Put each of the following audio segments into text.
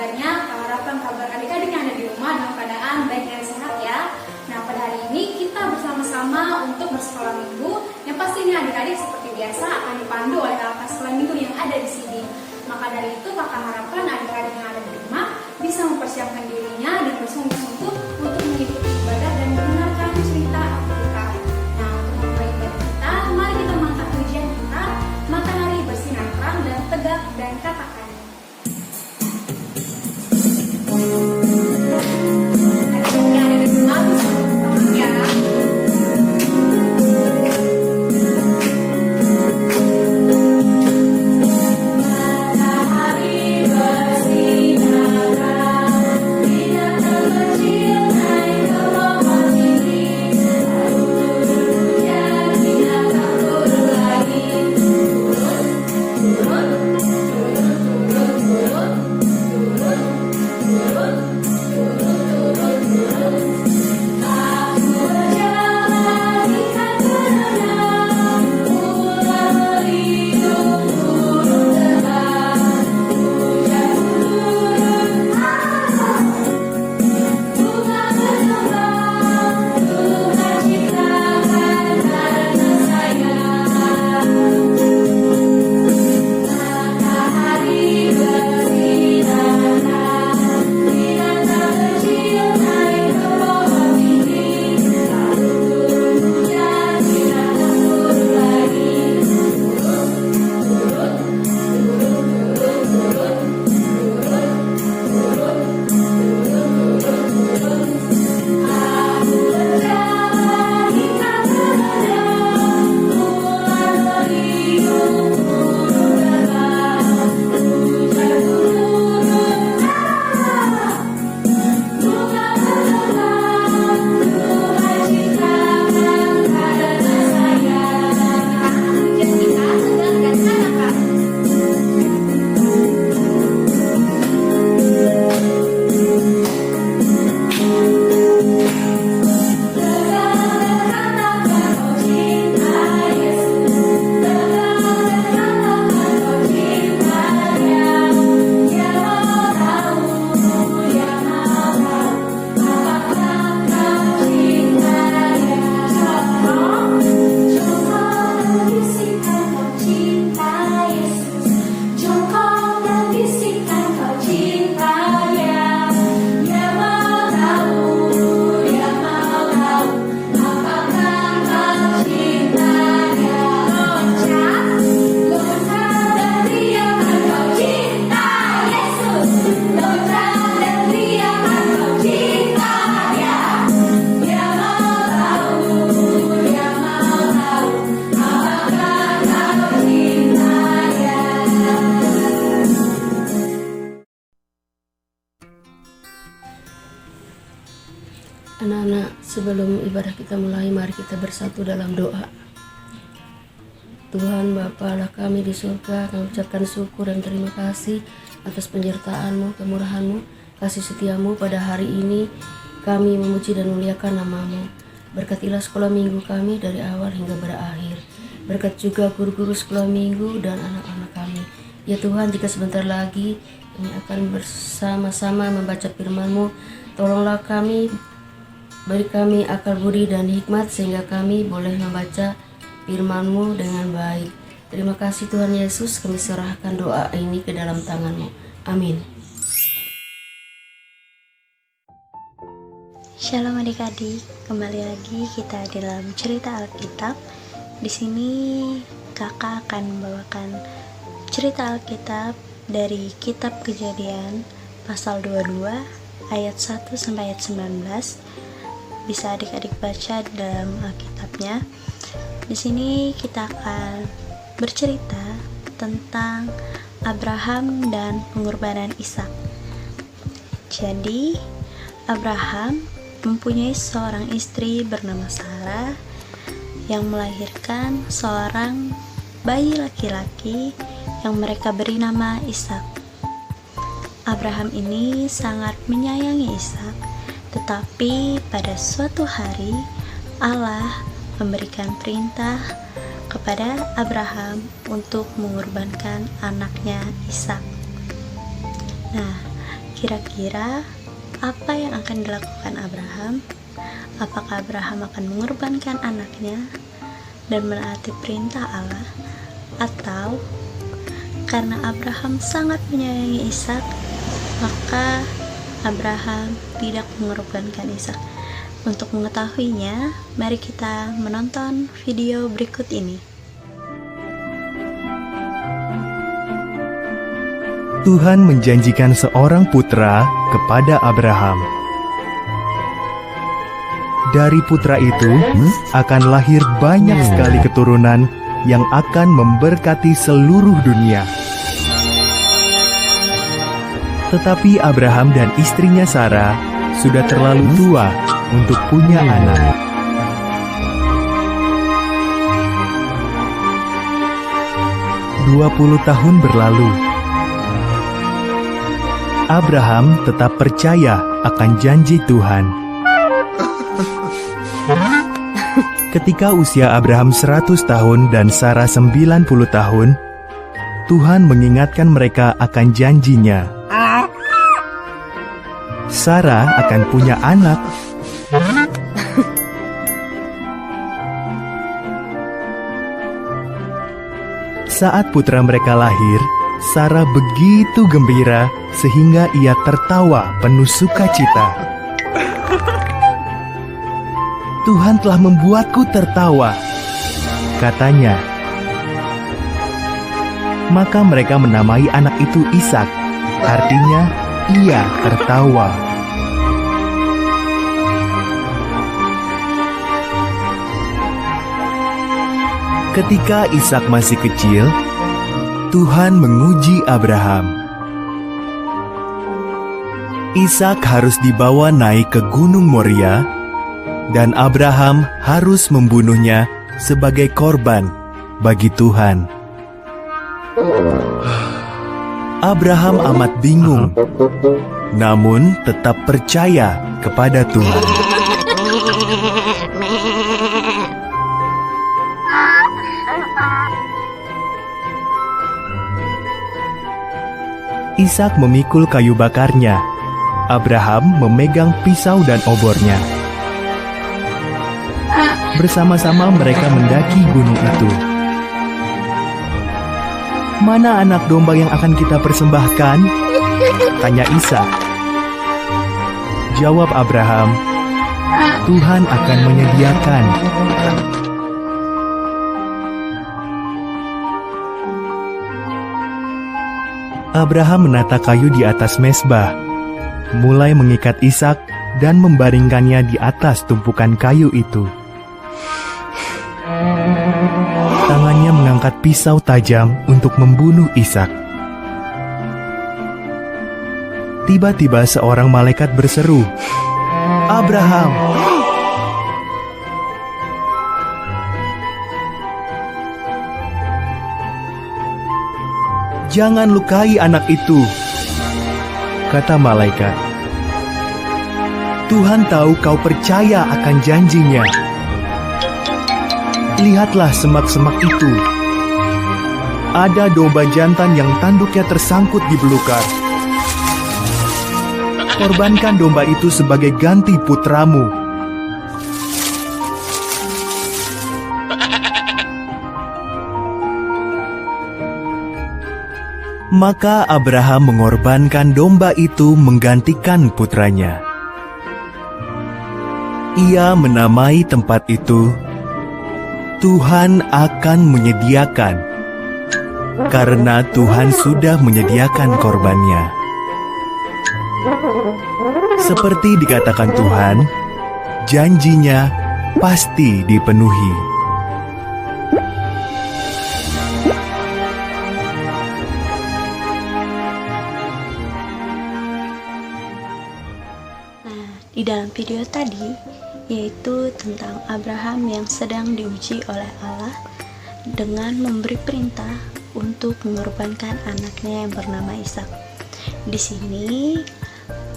kabarnya? Harapan kabar adik-adik yang ada di rumah dalam keadaan baik dan sehat ya. Nah, pada hari ini kita bersama-sama untuk bersekolah minggu yang pastinya adik-adik seperti biasa akan dipandu oleh kakak sekolah minggu yang ada di sini. Maka dari itu kakak harapkan adik-adik yang ada di rumah bisa mempersiapkan dirinya dan bersungguh-sungguh untuk mengikuti ibadah dan mendengarkan cerita Alkitab. Nah, untuk memulai ibadah kita, mari kita mengangkat pujian kita, matahari bersinar terang dan tegak dan katakan. Anak-anak, sebelum ibadah kita mulai, mari kita bersatu dalam doa. Tuhan Bapa Allah kami di surga, kami ucapkan syukur dan terima kasih atas penyertaan-Mu, kemurahan-Mu, kasih setia-Mu pada hari ini. Kami memuji dan memuliakan nama-Mu. Berkatilah sekolah minggu kami dari awal hingga berakhir. Berkat juga guru-guru sekolah minggu dan anak-anak kami. Ya Tuhan, jika sebentar lagi kami akan bersama-sama membaca firman-Mu, tolonglah kami, beri kami akal budi dan hikmat sehingga kami boleh membaca firman-Mu dengan baik. Terima kasih Tuhan Yesus, kami serahkan doa ini ke dalam tangan-Mu. Amin. Shalom adik-adik, kembali lagi kita dalam cerita Alkitab. Di sini kakak akan membawakan cerita Alkitab dari kitab Kejadian pasal 22 ayat 1 sampai ayat 19. Bisa adik-adik baca dalam Alkitabnya. Di sini kita akan bercerita tentang Abraham dan pengorbanan Ishak. Jadi, Abraham mempunyai seorang istri bernama Sarah yang melahirkan seorang bayi laki-laki yang mereka beri nama Ishak. Abraham ini sangat menyayangi Ishak, tetapi pada suatu hari Allah memberikan perintah kepada Abraham untuk mengorbankan anaknya Ishak. Nah, Kira-kira apa yang akan dilakukan Abraham? Apakah Abraham akan mengorbankan anaknya dan menaati perintah Allah? Atau karena Abraham sangat menyayangi Ishak, maka Abraham tidak mengorbankan Ishak? Untuk mengetahuinya, mari kita menonton video berikut ini. Tuhan menjanjikan seorang putra kepada Abraham. Dari putra itu akan lahir banyak sekali keturunan yang akan memberkati seluruh dunia. Tetapi Abraham dan istrinya Sarah sudah terlalu tua untuk punya anak. "20 tahun berlalu. Abraham tetap percaya akan janji Tuhan. Ketika usia Abraham 100 tahun dan Sarah 90 tahun, Tuhan mengingatkan mereka akan janjinya. Sarah akan punya anak. Saat putra mereka lahir, Sarah begitu gembira sehingga ia tertawa penuh sukacita. "Tuhan telah membuatku tertawa," katanya. Maka mereka menamai anak itu Ishak, artinya ia tertawa. Ketika Ishak masih kecil, Tuhan menguji Abraham. Ishak harus dibawa naik ke Gunung Moria, dan Abraham harus membunuhnya sebagai korban bagi Tuhan. Abraham amat bingung, namun tetap percaya kepada Tuhan. Ishak memikul kayu bakarnya. Abraham memegang pisau dan obornya. Bersama-sama mereka mendaki gunung itu. "Mana anak domba yang akan kita persembahkan?" tanya Ishak. Jawab Abraham, "Tuhan akan menyediakan." Abraham menata kayu di atas mezbah, mulai mengikat Ishak dan membaringkannya di atas tumpukan kayu itu. Tangannya mengangkat pisau tajam untuk membunuh Ishak. Tiba-tiba seorang malaikat berseru, "Abraham!" "Jangan lukai anak itu," kata malaikat. "Tuhan tahu kau percaya akan janjinya. Lihatlah semak-semak itu. Ada domba jantan yang tanduknya tersangkut di belukar. Korbankan domba itu sebagai ganti putramu." Maka Abraham mengorbankan domba itu menggantikan putranya. Ia menamai tempat itu Tuhan akan menyediakan, karena Tuhan sudah menyediakan korbannya. Seperti dikatakan Tuhan, janjinya pasti dipenuhi. Nah, di dalam video tadi, yaitu tentang Abraham yang sedang diuji oleh Allah dengan memberi perintah untuk mengorbankan anaknya yang bernama Ishak. Di sini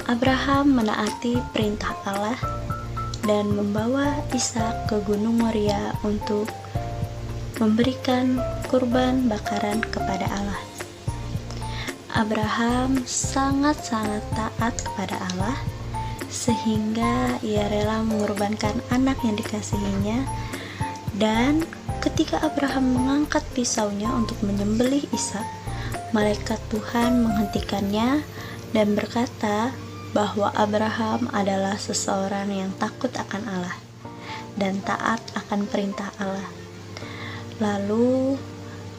Abraham menaati perintah Allah dan membawa Ishak ke Gunung Moria untuk memberikan kurban bakaran kepada Allah. Abraham sangat-sangat taat kepada Allah sehingga ia rela mengorbankan anak yang dikasihinya. Dan ketika Abraham mengangkat pisaunya untuk menyembelih Ishak, malaikat Tuhan menghentikannya dan berkata bahwa Abraham adalah seseorang yang takut akan Allah dan taat akan perintah Allah. Lalu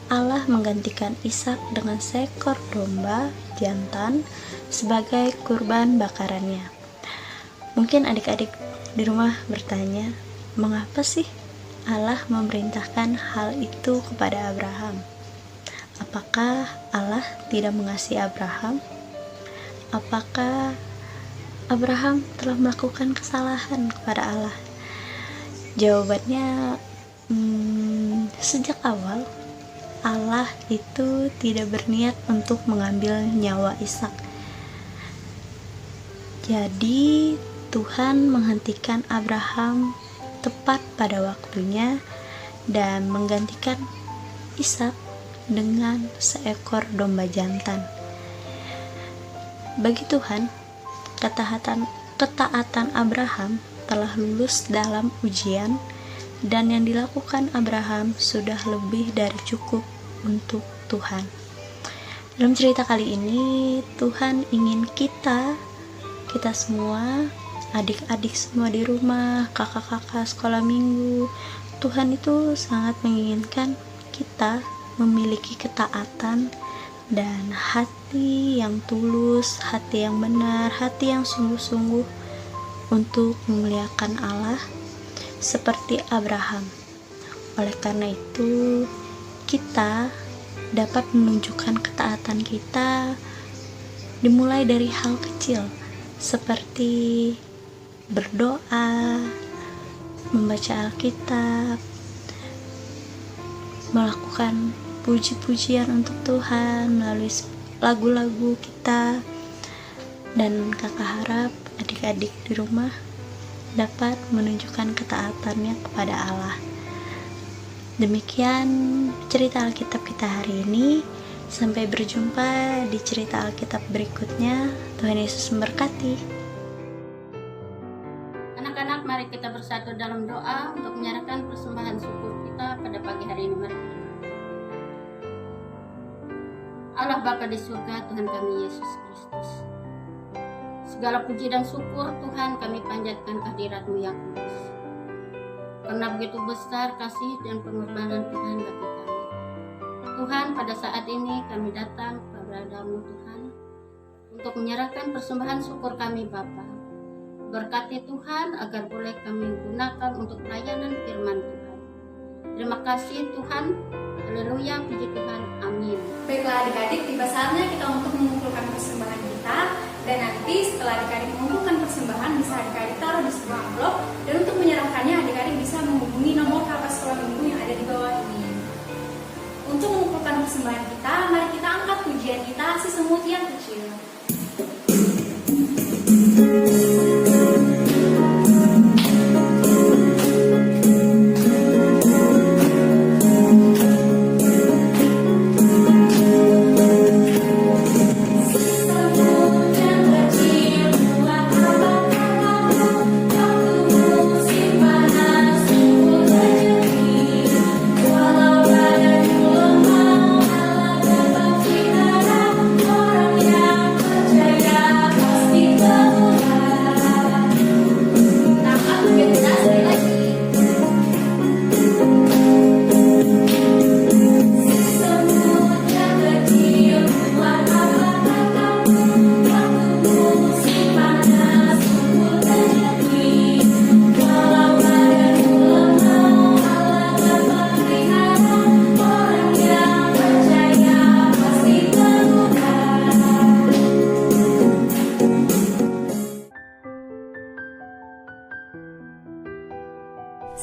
Allah menggantikan Ishak dengan seekor domba jantan sebagai kurban bakarannya. Mungkin adik-adik di rumah bertanya, mengapa sih Allah memerintahkan hal itu kepada Abraham? Apakah Allah tidak mengasihi Abraham? Apakah Abraham telah melakukan kesalahan kepada Allah? Jawabannya, sejak awal Allah itu tidak berniat untuk mengambil nyawa Ishak. Jadi Tuhan menghentikan Abraham tepat pada waktunya dan menggantikan Ishak dengan seekor domba jantan. Bagi Tuhan, ketaatan Abraham telah lulus dalam ujian, dan yang dilakukan Abraham sudah lebih dari cukup untuk Tuhan. Dalam cerita kali ini, Tuhan ingin kita semua, adik-adik semua di rumah, kakak-kakak sekolah minggu, Tuhan itu sangat menginginkan kita memiliki ketaatan dan hati yang tulus, hati yang benar, hati yang sungguh-sungguh untuk memuliakan Allah seperti Abraham. Oleh karena itu, kita dapat menunjukkan ketaatan kita dimulai dari hal kecil seperti berdoa, membaca Alkitab, melakukan puji-pujian untuk Tuhan melalui lagu-lagu kita. Dan kakak harap adik-adik di rumah dapat menunjukkan ketaatannya kepada Allah. Demikian cerita Alkitab kita hari ini. Sampai berjumpa di cerita Alkitab berikutnya. Tuhan Yesus memberkati. Anak-anak, mari kita bersatu dalam doa untuk menyerahkan persembahan syukur kita pada pagi hari ini. Mari kita berdoa. Allah Bapa di surga, Tuhan kami Yesus Kristus, segala puji dan syukur Tuhan kami panjatkan kehadirat-Mu yang kudus, karena begitu besar kasih dan pengorbanan Tuhan bagi kami. Tuhan, pada saat ini kami datang kepada-Mu Tuhan untuk menyerahkan persembahan syukur kami Bapa. Berkati Tuhan agar boleh kami gunakan untuk pelayanan firman Tuhan. Terima kasih Tuhan. Haleluya, puji Tuhan. Amin. Baiklah adik-adik, tiba saatnya kita untuk mengumpulkan persembahan kita. Dan nanti setelah adik-adik mengumpulkan persembahan, bisa adik-adik taruh di sebuah amplop. Dan untuk menyerahkannya, adik-adik bisa menghubungi nomor kakak sekolah minggu yang ada di bawah ini. Untuk mengumpulkan persembahan kita, mari kita angkat pujian kita, si semut yang kecil.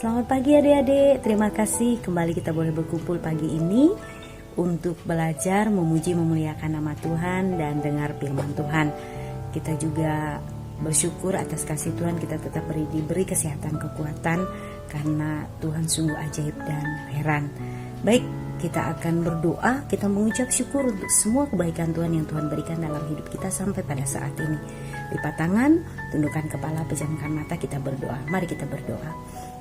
Selamat pagi adik-adik, terima kasih kembali kita boleh berkumpul pagi ini untuk belajar memuji memuliakan nama Tuhan dan dengar firman Tuhan. Kita juga bersyukur atas kasih Tuhan, kita tetap diberi kesehatan, kekuatan karena Tuhan sungguh ajaib dan heran. Baik, kita akan berdoa, kita mengucap syukur untuk semua kebaikan Tuhan yang Tuhan berikan dalam hidup kita sampai pada saat ini. Lipat tangan, tundukkan kepala, pejamkan mata, kita berdoa. Mari kita berdoa.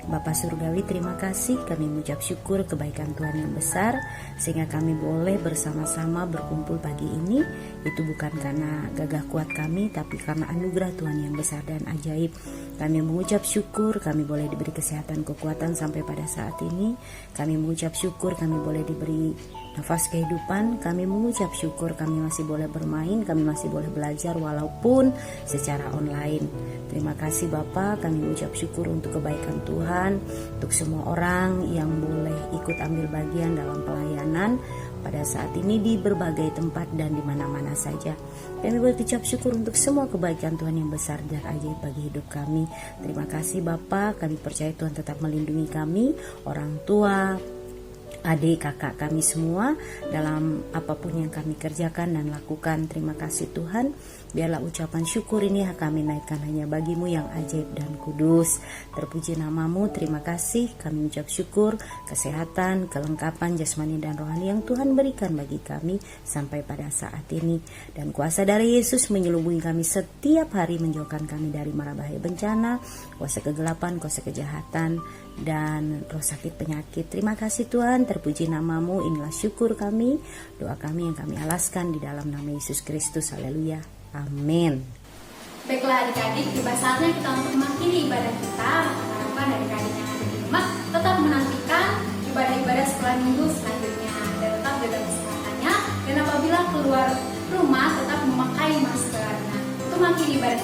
Bapa Surgawi, terima kasih, kami mengucap syukur kebaikan Tuhan yang besar sehingga kami boleh bersama-sama berkumpul pagi ini. Itu bukan karena gagah kuat kami, tapi karena anugerah Tuhan yang besar dan ajaib. Kami mengucap syukur kami boleh diberi kesehatan, kekuatan sampai pada saat ini. Kami mengucap syukur kami boleh diberi nafas kehidupan. Kami mengucap syukur kami masih boleh bermain, kami masih boleh belajar walaupun secara online. Terima kasih Bapa, kami mengucap syukur untuk kebaikan Tuhan, untuk semua orang yang boleh ikut ambil bagian dalam pelayanan pada saat ini di berbagai tempat dan di mana-mana saja. Kami berucap syukur untuk semua kebaikan Tuhan yang besar dan ajaib bagi hidup kami. Terima kasih Bapa, kami percaya Tuhan tetap melindungi kami, orang tua, adik, kakak kami semua dalam apapun yang kami kerjakan dan lakukan. Terima kasih Tuhan. Biarlah ucapan syukur ini kami naikkan hanya bagimu yang ajaib dan kudus. Terpuji namamu, terima kasih. Kami ucap syukur, kesehatan, kelengkapan jasmani dan rohani yang Tuhan berikan bagi kami sampai pada saat ini. Dan kuasa dari Yesus menyelubungi kami setiap hari, menjauhkan kami dari mara bahaya bencana, kuasa kegelapan, kuasa kejahatan, dan roh sakit penyakit. Terima kasih Tuhan, terpuji namamu. Inilah syukur kami, doa kami yang kami alaskan di dalam nama Yesus Kristus. Haleluya. Amin. Baiklah adik-adik, tiba saatnya kita untuk mengakhiri ibadah kita. Harapkan adik-adik yang ada di rumah tetap menantikan ibadah-ibadah setelah minggu selanjutnya, dan tetap jaga kesehatannya, dan apabila keluar rumah tetap memakai masker. Nah, untuk mengakhiri ibadah